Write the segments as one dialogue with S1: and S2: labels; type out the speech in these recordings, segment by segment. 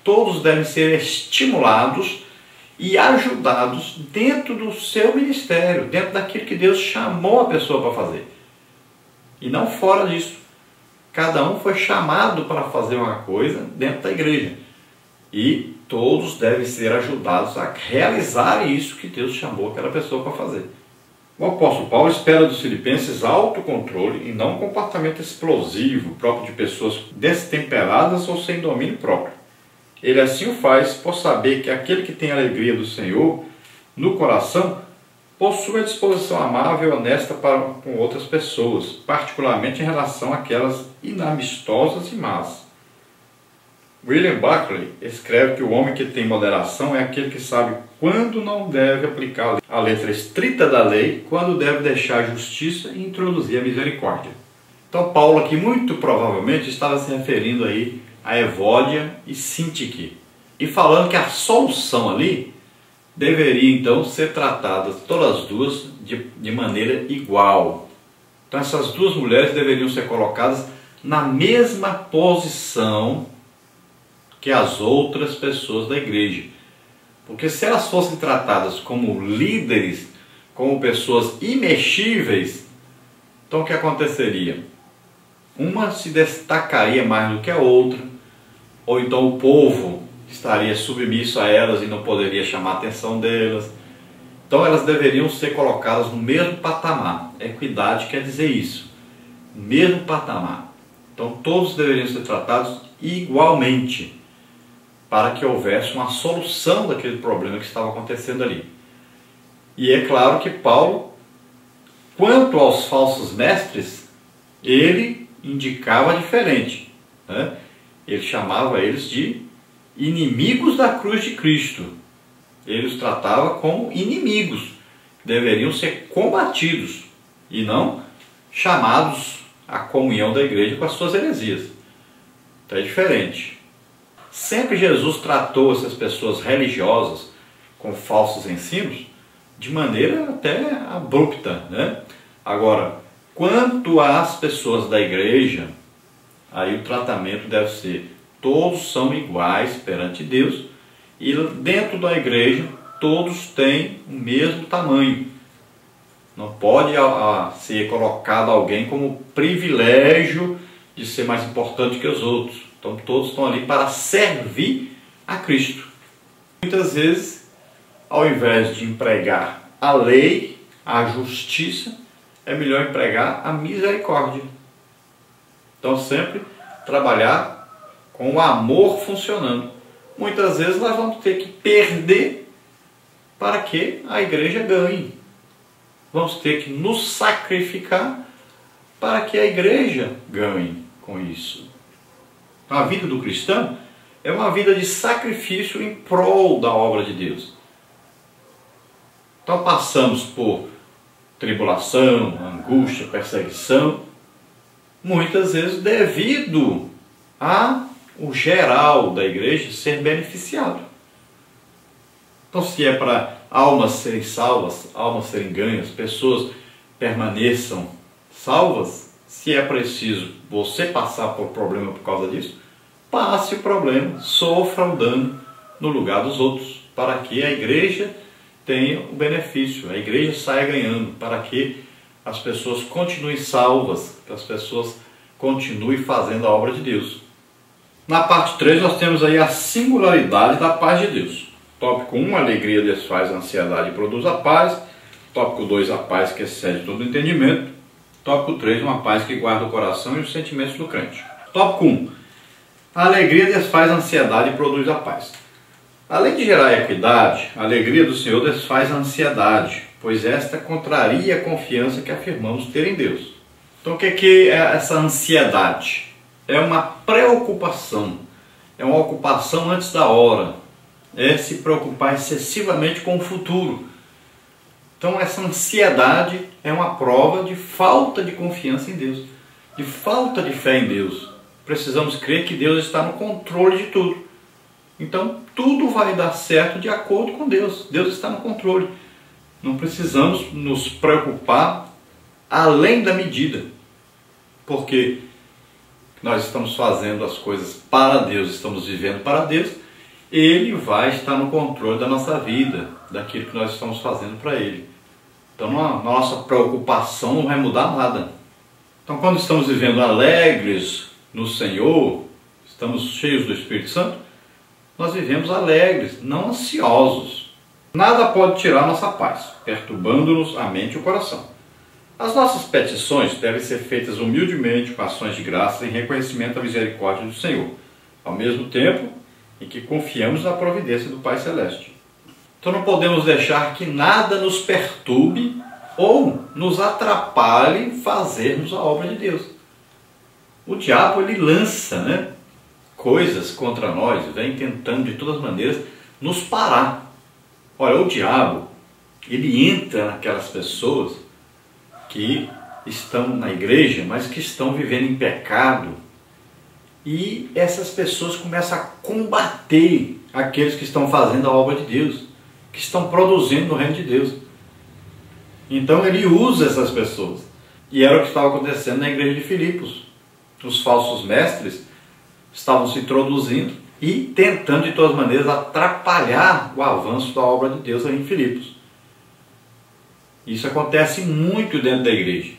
S1: todos devem ser estimulados e ajudados dentro do seu ministério, dentro daquilo que Deus chamou a pessoa para fazer. E não fora disso. Cada um foi chamado para fazer uma coisa dentro da igreja. E todos devem ser ajudados a realizar isso que Deus chamou aquela pessoa para fazer. O apóstolo Paulo espera dos filipenses autocontrole e não um comportamento explosivo, próprio de pessoas destemperadas ou sem domínio próprio. Ele assim o faz por saber que aquele que tem a alegria do Senhor no coração possui a disposição amável e honesta para com outras pessoas, particularmente em relação àquelas inamistosas e más. William Barclay escreve que o homem que tem moderação é aquele que sabe quando não deve aplicar a letra estrita da lei, quando deve deixar a justiça e introduzir a misericórdia. Então Paulo aqui muito provavelmente estava se referindo aí a Evódia e Sintique, e falando que a solução ali deveria então ser tratadas todas as duas de maneira igual. Então essas duas mulheres deveriam ser colocadas na mesma posição que as outras pessoas da igreja. Porque se elas fossem tratadas como líderes, como pessoas imexíveis, então o que aconteceria? Uma se destacaria mais do que a outra, ou então o povo estaria submisso a elas e não poderia chamar a atenção delas. Então elas deveriam ser colocadas no mesmo patamar. Equidade quer dizer isso, mesmo patamar. Então todos deveriam ser tratados igualmente, para que houvesse uma solução daquele problema que estava acontecendo ali. E é claro que Paulo, quanto aos falsos mestres, ele indicava diferente, né? Ele chamava eles de inimigos da cruz de Cristo. Ele os tratava como inimigos, que deveriam ser combatidos e não chamados à comunhão da igreja com as suas heresias. Então é diferente. Sempre Jesus tratou essas pessoas religiosas com falsos ensinos de maneira até abrupta, né? Agora, quanto às pessoas da igreja, aí o tratamento deve ser: todos são iguais perante Deus e dentro da igreja todos têm o mesmo tamanho. Não pode ser colocado alguém como privilégio de ser mais importante que os outros. Então todos estão ali para servir a Cristo. Muitas vezes, ao invés de empregar a lei, a justiça, é melhor empregar a misericórdia. Então sempre trabalhar com o amor funcionando. Muitas vezes nós vamos ter que perder para que a igreja ganhe. Vamos ter que nos sacrificar para que a igreja ganhe com isso. A vida do cristão é uma vida de sacrifício em prol da obra de Deus. Então passamos por tribulação, angústia, perseguição, muitas vezes devido ao geral da igreja ser beneficiado. Então se é para almas serem salvas, almas serem ganhas, pessoas permaneçam salvas, se é preciso você passar por problema por causa disso, passe o problema, sofra o dano no lugar dos outros, para que a igreja tenha o benefício, a igreja saia ganhando, para que as pessoas continuem salvas, que as pessoas continuem fazendo a obra de Deus. Na parte 3 nós temos aí a singularidade da paz de Deus. Tópico 1, a alegria desfaz a ansiedade e produz a paz. Tópico 2, a paz que excede todo entendimento. Tópico 3, uma paz que guarda o coração e os sentimentos do crente. Tópico 1, a alegria desfaz a ansiedade e produz a paz. Além de gerar equidade, a alegria do Senhor desfaz a ansiedade, pois esta contraria a confiança que afirmamos ter em Deus. Então o que é essa ansiedade? É uma preocupação, é uma ocupação antes da hora, é se preocupar excessivamente com o futuro. Então essa ansiedade é uma prova de falta de confiança em Deus, de falta de fé em Deus. Precisamos crer que Deus está no controle de tudo. Então tudo vai dar certo de acordo com Deus. Deus está no controle. Não precisamos nos preocupar além da medida, porque nós estamos fazendo as coisas para Deus, estamos vivendo para Deus, Ele vai estar no controle da nossa vida, daquilo que nós estamos fazendo para Ele. Então, a nossa preocupação não vai mudar nada. Então, quando estamos vivendo alegres no Senhor, estamos cheios do Espírito Santo, nós vivemos alegres, não ansiosos. Nada pode tirar nossa paz, perturbando-nos a mente e o coração. As nossas petições devem ser feitas humildemente, com ações de graça, em reconhecimento à misericórdia do Senhor, ao mesmo tempo em que confiamos na providência do Pai Celeste. Então não podemos deixar que nada nos perturbe ou nos atrapalhe fazermos a obra de Deus. O diabo, ele lança, coisas contra nós, vem tentando de todas as maneiras nos parar. Olha, o diabo, ele entra naquelas pessoas que estão na igreja, mas que estão vivendo em pecado, e essas pessoas começam a combater aqueles que estão fazendo a obra de Deus, que estão produzindo no reino de Deus. Então ele usa essas pessoas. E era o que estava acontecendo na igreja de Filipos. Os falsos mestres estavam se introduzindo e tentando de todas as maneiras atrapalhar o avanço da obra de Deus aí em Filipos. Isso acontece muito dentro da igreja.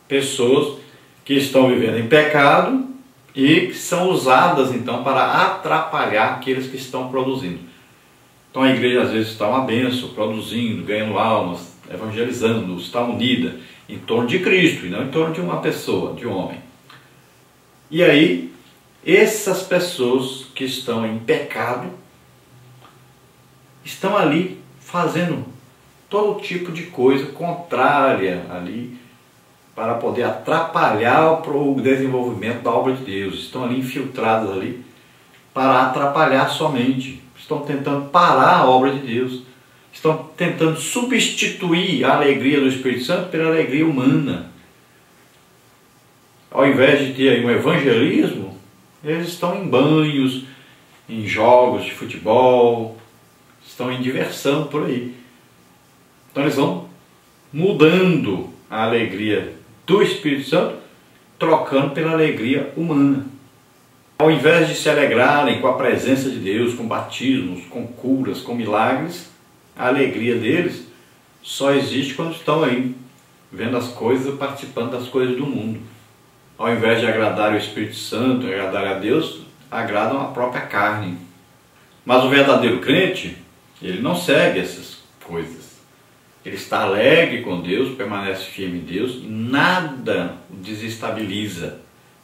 S1: Pessoas que estão vivendo em pecado e que são usadas então para atrapalhar aqueles que estão produzindo. Então a igreja às vezes está uma bênção, produzindo, ganhando almas, evangelizando, está unida em torno de Cristo e não em torno de uma pessoa, de um homem. E aí, essas pessoas que estão em pecado estão ali fazendo todo tipo de coisa contrária ali para poder atrapalhar o desenvolvimento da obra de Deus. Estão ali infiltradas ali para atrapalhar somente. Estão tentando parar a obra de Deus. Estão tentando substituir a alegria do Espírito Santo pela alegria humana. Ao invés de ter aí um evangelismo, eles estão em banhos, em jogos de futebol, estão em diversão por aí. Então eles vão mudando a alegria do Espírito Santo, trocando pela alegria humana. Ao invés de se alegrarem com a presença de Deus, com batismos, com curas, com milagres, a alegria deles só existe quando estão aí, vendo as coisas, participando das coisas do mundo. Ao invés de agradar o Espírito Santo, agradar a Deus, agradam a própria carne. Mas o verdadeiro crente, ele não segue essas coisas. Ele está alegre com Deus, permanece firme em Deus, e nada o desestabiliza,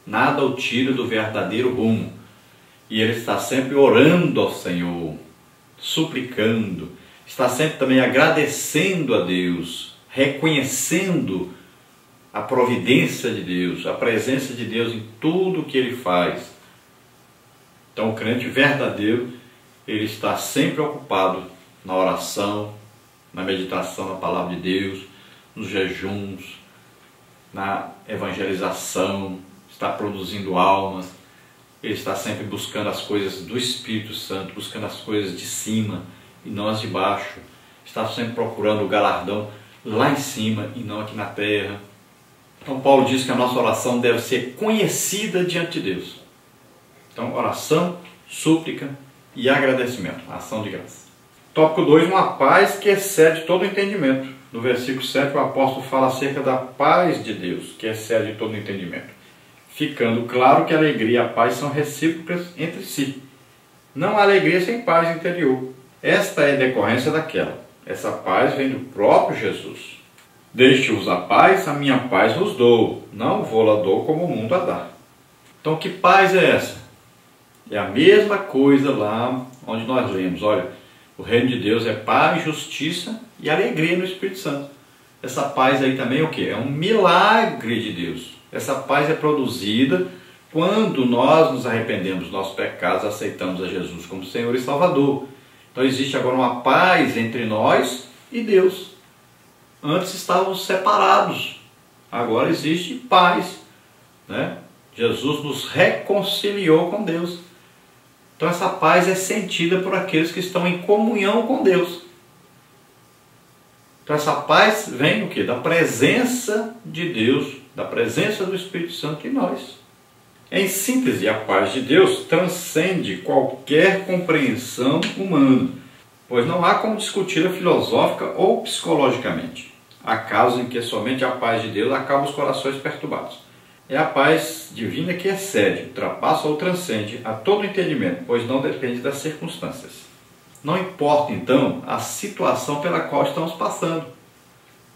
S1: nada o tira do verdadeiro rumo. E ele está sempre orando ao Senhor, suplicando, está sempre também agradecendo a Deus, reconhecendo a providência de Deus, a presença de Deus em tudo que ele faz. Então o crente verdadeiro, ele está sempre ocupado na oração, na meditação na palavra de Deus, nos jejuns, na evangelização, está produzindo almas, ele está sempre buscando as coisas do Espírito Santo, buscando as coisas de cima e não as de baixo, está sempre procurando o galardão lá em cima e não aqui na terra. Então Paulo diz que a nossa oração deve ser conhecida diante de Deus. Então oração, súplica e agradecimento, ação de graça. Tópico 2, uma paz que excede todo o entendimento. No versículo 7 o apóstolo fala acerca da paz de Deus, que excede todo o entendimento. Ficando claro que a alegria e a paz são recíprocas entre si. Não há alegria sem paz interior. Esta é a decorrência daquela. Essa paz vem do próprio Jesus. Deixe-vos a paz, a minha paz vos dou. Não vou-la dou como o mundo a dá. Então que paz é essa? É a mesma coisa lá onde nós lemos. Olha, o reino de Deus é paz, justiça e alegria no Espírito Santo. Essa paz aí também é o quê? É um milagre de Deus. Essa paz é produzida quando nós nos arrependemos dos nossos pecados, aceitamos a Jesus como Senhor e Salvador. Então existe agora uma paz entre nós e Deus. Antes estávamos separados, agora existe paz, Jesus nos reconciliou com Deus. Então essa paz é sentida por aqueles que estão em comunhão com Deus. Então essa paz vem o quê? Da presença de Deus, da presença do Espírito Santo em nós. Em síntese, a paz de Deus transcende qualquer compreensão humana, pois não há como discuti-la filosófica ou psicologicamente. Há casos em que somente a paz de Deus acalma os corações perturbados. É a paz divina que excede, ultrapassa ou transcende a todo entendimento, pois não depende das circunstâncias. Não importa, então, a situação pela qual estamos passando.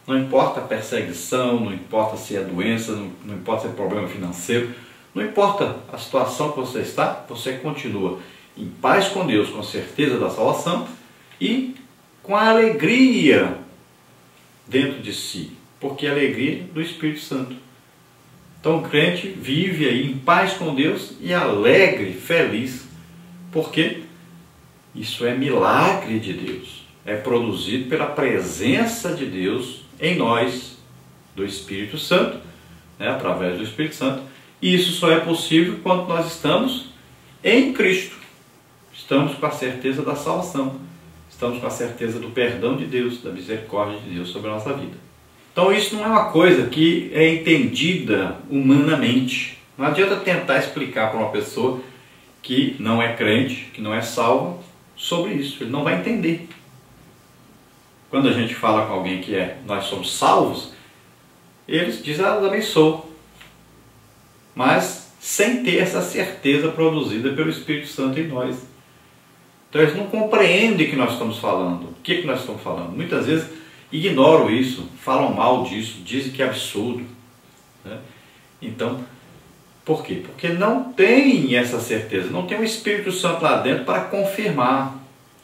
S1: Não importa a perseguição, não importa se é doença, não importa se é problema financeiro, não importa a situação que você está, você continua em paz com Deus, com certeza da salvação e com a alegria dentro de si, porque é a alegria do Espírito Santo. Então o crente vive aí em paz com Deus e alegre, feliz, porque isso é milagre de Deus, é produzido pela presença de Deus em nós, do Espírito Santo, através do Espírito Santo, e isso só é possível quando nós estamos em Cristo, estamos com a certeza da salvação, estamos com a certeza do perdão de Deus, da misericórdia de Deus sobre a nossa vida. Então isso não é uma coisa que é entendida humanamente. Não adianta tentar explicar para uma pessoa que não é crente, que não é salva, sobre isso. Ele não vai entender. Quando a gente fala com alguém que nós somos salvos, eles dizem, eu também sou. Mas sem ter essa certeza produzida pelo Espírito Santo em nós. Então eles não compreendem o que nós estamos falando. O que nós estamos falando? Muitas vezes ignoram isso, falam mal disso, dizem que é absurdo. Então, por quê? Porque não tem essa certeza, não tem o Espírito Santo lá dentro para confirmar.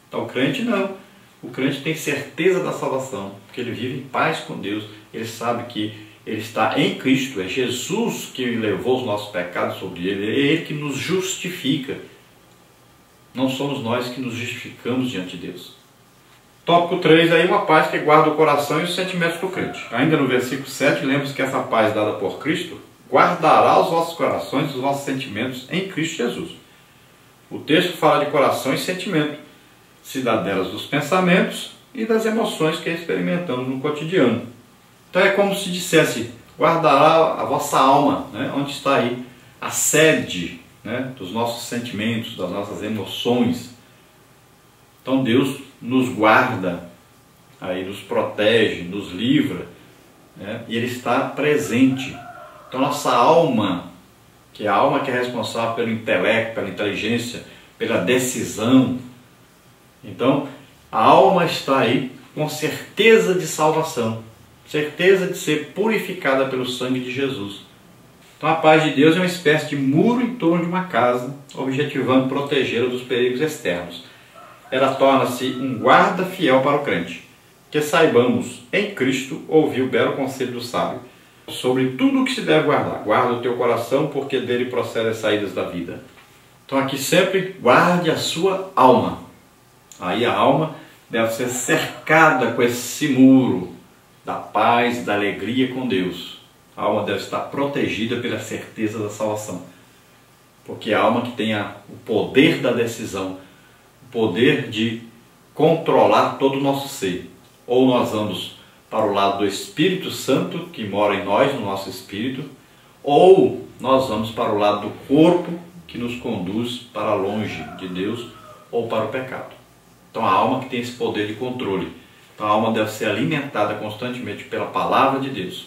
S1: Então o crente não. O crente tem certeza da salvação, porque ele vive em paz com Deus, ele sabe que ele está em Cristo, é Jesus que levou os nossos pecados sobre ele, é Ele que nos justifica. Não somos nós que nos justificamos diante de Deus. Tópico 3, aí uma paz que guarda o coração e os sentimentos do crente. Ainda no versículo 7, lemos que essa paz dada por Cristo guardará os vossos corações e os vossos sentimentos em Cristo Jesus. O texto fala de coração e sentimento, cidadelas dos pensamentos e das emoções que experimentamos no cotidiano. Então é como se dissesse, guardará a vossa alma, onde está aí a sede dos nossos sentimentos, das nossas emoções. Então Deus nos guarda, aí nos protege, nos livra, e Ele está presente. Então nossa alma, que é a alma que é responsável pelo intelecto, pela inteligência, pela decisão, então a alma está aí com certeza de salvação, certeza de ser purificada pelo sangue de Jesus. Então a paz de Deus é uma espécie de muro em torno de uma casa, objetivando protegê-la dos perigos externos. Ela torna-se um guarda fiel para o crente, que saibamos em Cristo ouvir o belo conselho do sábio sobre tudo o que se deve guardar. Guarda o teu coração, porque dele procedem as saídas da vida. Então aqui sempre guarde a sua alma. Aí a alma deve ser cercada com esse muro da paz, da alegria com Deus. A alma deve estar protegida pela certeza da salvação. Porque a alma que tem o poder da decisão, o poder de controlar todo o nosso ser. Ou nós vamos para o lado do Espírito Santo, que mora em nós, no nosso espírito, ou nós vamos para o lado do corpo, que nos conduz para longe de Deus, ou para o pecado. Então a alma que tem esse poder de controle. Então a alma deve ser alimentada constantemente pela palavra de Deus,